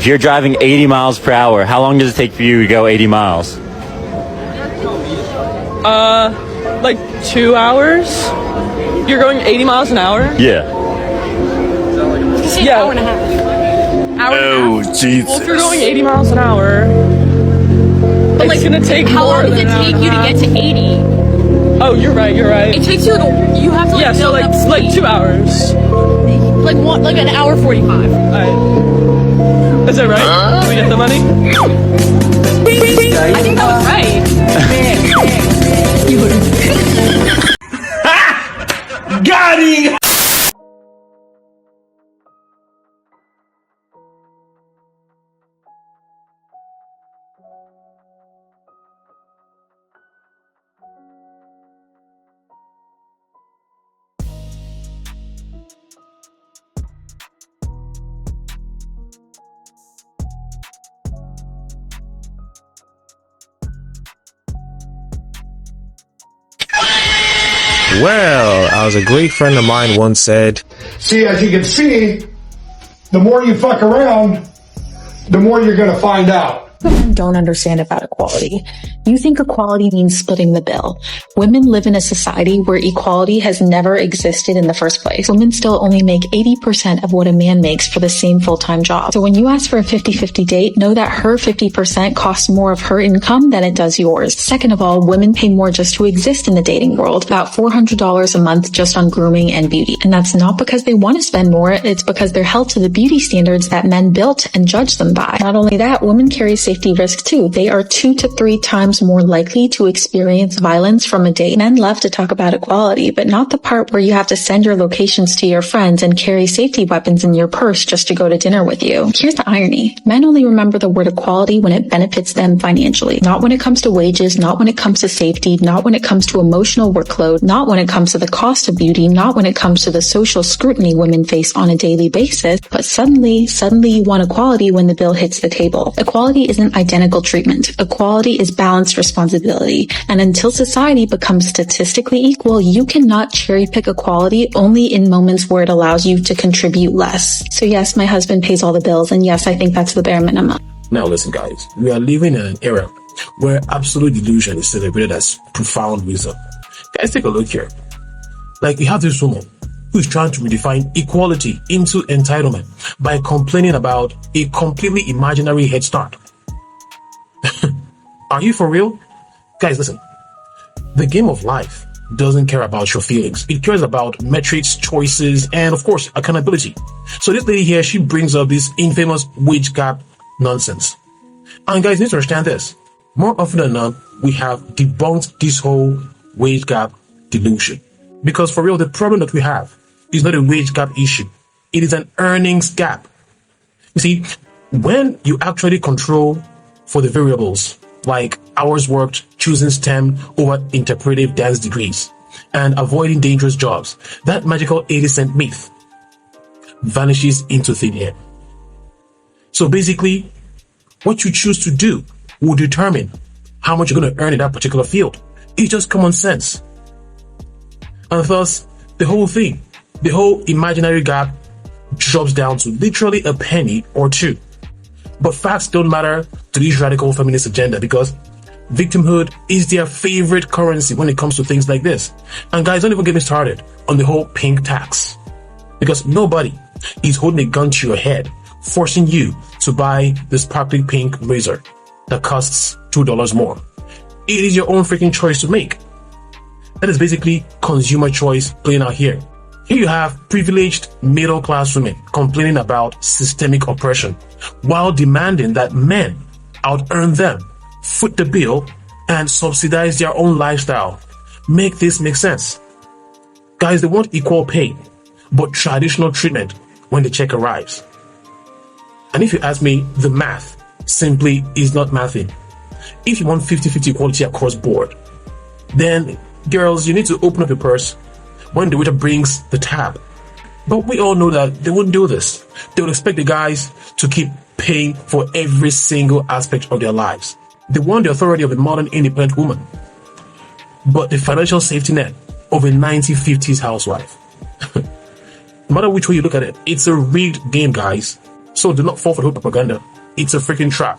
If you're driving 80 miles per hour, how long does it take for you to go 80 miles? Like 2 hours? You're going 80 miles an hour? Yeah. Yeah. Hour and a half. Oh, Jesus. Well, if you're going 80 miles an hour, But it's gonna take how more long does than it an take hour you and to a get to 80? half. Oh, you're right. It takes you you have to Yeah, so build up speed. like 2 hours. like an hour 45. Alright. Is that right? Can we get the money? I think that was right. Got him! Well, as a great friend of mine once said, See, as you can see, the more you fuck around, the more you're going to find out. Women don't understand about equality. You think equality means splitting the bill. Women live in a society where equality has never existed in the first place. Women still only make 80% of what a man makes for the same full-time job. So when you ask for a 50-50 date, know that her 50% costs more of her income than it does yours. Second of all, women pay more just to exist in the dating world, about $400 a month just on grooming and beauty. And that's not because they want to spend more, it's because they're held to the beauty standards that men built and judged them by. Not only that, women carry safety risk too. They are 2 to 3 times more likely to experience violence from a date. Men love to talk about equality, but not the part where you have to send your locations to your friends and carry safety weapons in your purse just to go to dinner with you. Here's the irony. Men only remember the word equality when it benefits them financially. Not when it comes to wages, not when it comes to safety, not when it comes to emotional workload, not when it comes to the cost of beauty, not when it comes to the social scrutiny women face on a daily basis, but suddenly you want equality when the bill hits the table. Equality isn't identical treatment. Equality is balanced responsibility. And until society becomes statistically equal, you cannot cherry pick equality only in moments where it allows you to contribute less. So yes, my husband pays all the bills, and yes, I think that's the bare minimum. now listen guys, we are living in an era where absolute delusion is celebrated as profound wisdom. Guys, take a look here. Like, you have this woman who is trying to redefine equality into entitlement by complaining about a completely imaginary head start. Are you for real? Guys, listen. The game of life doesn't care about your feelings. It cares about metrics, choices, and of course, accountability. So this lady here, she brings up this infamous wage gap nonsense. And guys, you need to understand this. More often than not, we have debunked this whole wage gap delusion. Because for real, the problem that we have is not a wage gap issue. It is an earnings gap. You see, when you actually control for the variables, like hours worked, choosing STEM over interpretive dance degrees, and avoiding dangerous jobs, that magical 80-cent myth vanishes into thin air. So basically, what you choose to do will determine how much you're going to earn in that particular field. It's just common sense. And thus, the whole thing, the whole imaginary gap drops down to literally a penny or two. But facts don't matter to this radical feminist agenda because victimhood is their favorite currency when it comes to things like this. And guys, don't even get me started on the whole pink tax. Because nobody is holding a gun to your head, forcing you to buy the sparkling pink razor that costs $2 more. It is your own freaking choice to make. That is basically consumer choice playing out here. Here you have privileged middle-class women complaining about systemic oppression while demanding that men out-earn them, foot the bill, and subsidize their own lifestyle. Make this make sense. Guys, they want equal pay, but traditional treatment when the check arrives. And if you ask me, the math simply is not mathing. If you want 50-50 equality across board, then girls, you need to open up your purse when the waiter brings the tab. But we all know that they wouldn't do this. They would expect the guys to keep paying for every single aspect of their lives. They want the authority of a modern independent woman, but the financial safety net of a 1950s housewife. No matter which way you look at it, it's a rigged game, guys. So So do not fall for the propaganda. It's a freaking trap.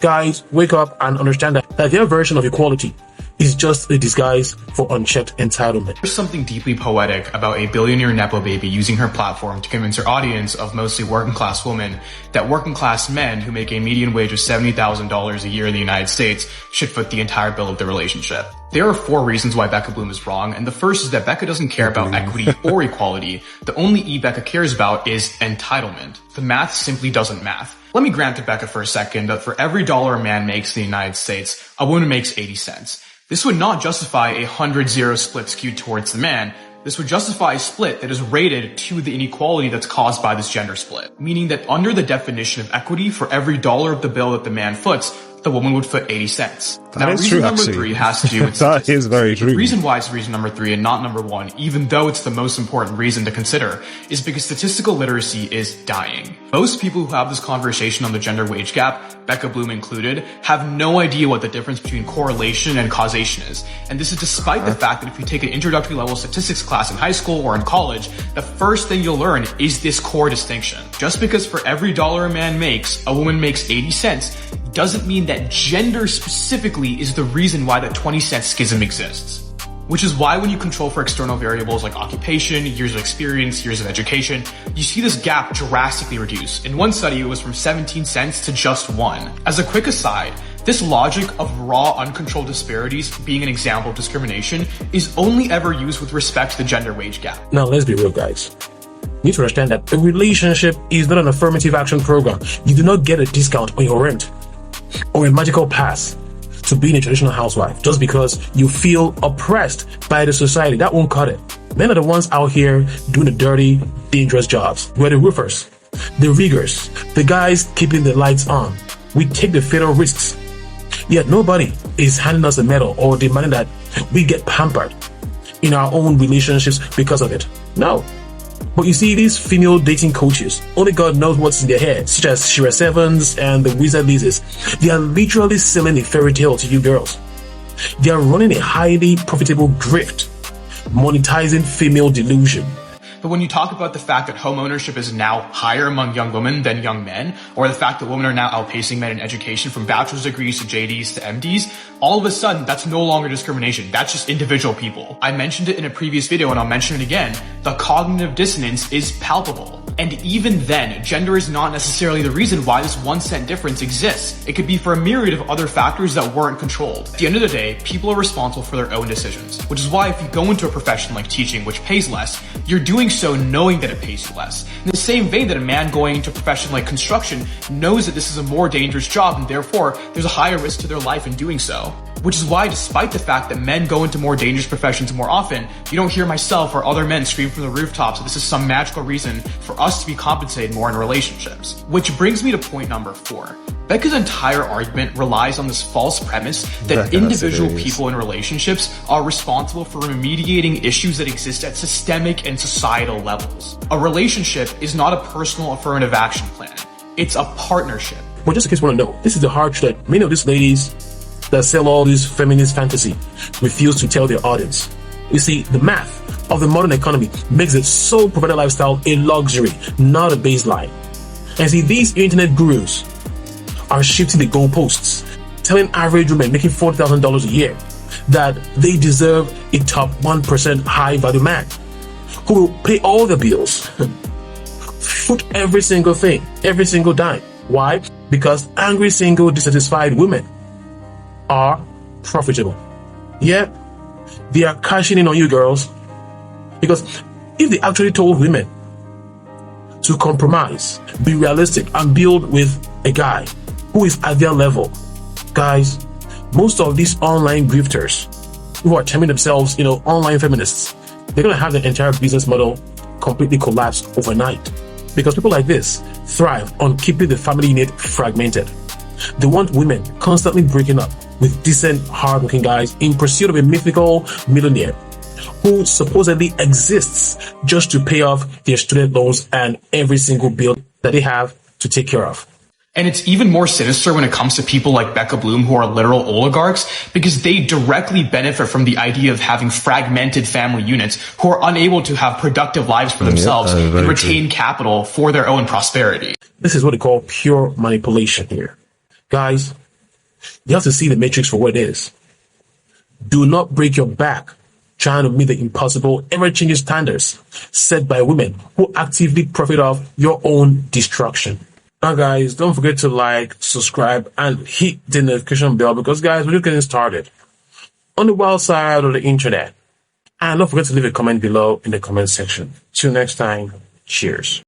Guys, wake up and understand that their version of equality is just a disguise for unchecked entitlement. There's something deeply poetic about a billionaire Nepo baby using her platform to convince her audience of mostly working class women that working class men who make a median wage of $70,000 a year in the United States should foot the entire bill of the relationship. There are 4 reasons why Becca Bloom is wrong, and the first is that Becca doesn't care about equity or equality. The only E Becca cares about is entitlement. The math simply doesn't math. Let me grant to Becca for a second that for every dollar a man makes in the United States, a woman makes 80 cents. This would not justify a 100-0 split skewed towards the man. This would justify a split that is rated to the inequality that's caused by this gender split. Meaning that under the definition of equity, for every dollar of the bill that the man foots, the woman would foot 80 cents. That is true, number actually. 3 has to do with That is very true. The reason why it's reason number 3 and not number 1, even though it's the most important reason to consider, is because statistical literacy is dying. Most people who have this conversation on the gender wage gap, Becca Bloom included, have no idea what the difference between correlation and causation is. And this is despite the fact that if you take an introductory level statistics class in high school or in college, the first thing you'll learn is this core distinction. Just because for every dollar a man makes, a woman makes 80 cents, doesn't mean that gender specifically is the reason why that 20-cent schism exists. Which is why when you control for external variables like occupation, years of experience, years of education, you see this gap drastically reduce. In one study, it was from 17 cents to just 1. As a quick aside, this logic of raw, uncontrolled disparities being an example of discrimination is only ever used with respect to the gender wage gap. Now, let's be real, guys. You need to understand that a relationship is not an affirmative action program. You do not get a discount on your rent or a magical pass to being a traditional housewife just because you feel oppressed by the society. That won't cut it. Men are the ones out here doing the dirty, dangerous jobs. We're the roofers, the riggers, the guys keeping the lights on. We take the fatal risks. Yet nobody is handing us a medal or demanding that we get pampered in our own relationships because of it. No. But you see, these female dating coaches, only God knows what's in their head, such as Shira Sevens and the Wizard Lizzies, they are literally selling a fairy tale to you girls. They are running a highly profitable grift, monetizing female delusion. But when you talk about the fact that home ownership is now higher among young women than young men, or the fact that women are now outpacing men in education from bachelor's degrees to JDs to MDs, all of a sudden, that's no longer discrimination. That's just individual people. I mentioned it in a previous video and I'll mention it again. The cognitive dissonance is palpable. And even then, gender is not necessarily the reason why this 1 cent difference exists. It could be for a myriad of other factors that weren't controlled. At the end of the day, people are responsible for their own decisions, which is why if you go into a profession like teaching, which pays less, you're doing so knowing that it pays you less. In the same vein that a man going into a profession like construction knows that this is a more dangerous job and therefore there's a higher risk to their life in doing so. Which is why, despite the fact that men go into more dangerous professions more often, you don't hear myself or other men scream from the rooftops that this is some magical reason for us to be compensated more in relationships. Which brings me to point number 4. Becca's entire argument relies on this false premise that individual people in relationships are responsible for remediating issues that exist at systemic and societal levels. A relationship is not a personal affirmative action plan. It's a partnership. But just in case you want to know, this is the hard truth that many of these ladies that sell all this feminist fantasy refuse to tell their audience. You see, the math of the modern economy makes the sole provider lifestyle a luxury, not a baseline. And see, these internet gurus are shifting the goalposts, telling average women making $40,000 a year that they deserve a top 1% high value man who will pay all the bills, foot every single thing, every single dime. Why? Because angry, single, dissatisfied women are profitable. Yeah, they are cashing in on you girls. Because if they actually told women to compromise, be realistic, and build with a guy who is at their level, guys, most of these online grifters who are terming themselves, online feminists, they're going to have their entire business model completely collapse overnight. Because people like this thrive on keeping the family unit fragmented. They want women constantly breaking up with decent, hard-working guys in pursuit of a mythical millionaire who supposedly exists just to pay off their student loans and every single bill that they have to take care of. And it's even more sinister when it comes to people like Becca Bloom, who are literal oligarchs, because they directly benefit from the idea of having fragmented family units who are unable to have productive lives for themselves and retain capital for their own prosperity. This is what they call pure manipulation here. Guys, you have to see the matrix for what it is. Do not break your back trying to meet the impossible, ever-changing standards set by women who actively profit off your own destruction. Now, guys, don't forget to like, subscribe, and hit the notification bell because, guys, we're just getting started on the wild side of the internet. And don't forget to leave a comment below in the comment section. Till next time, cheers.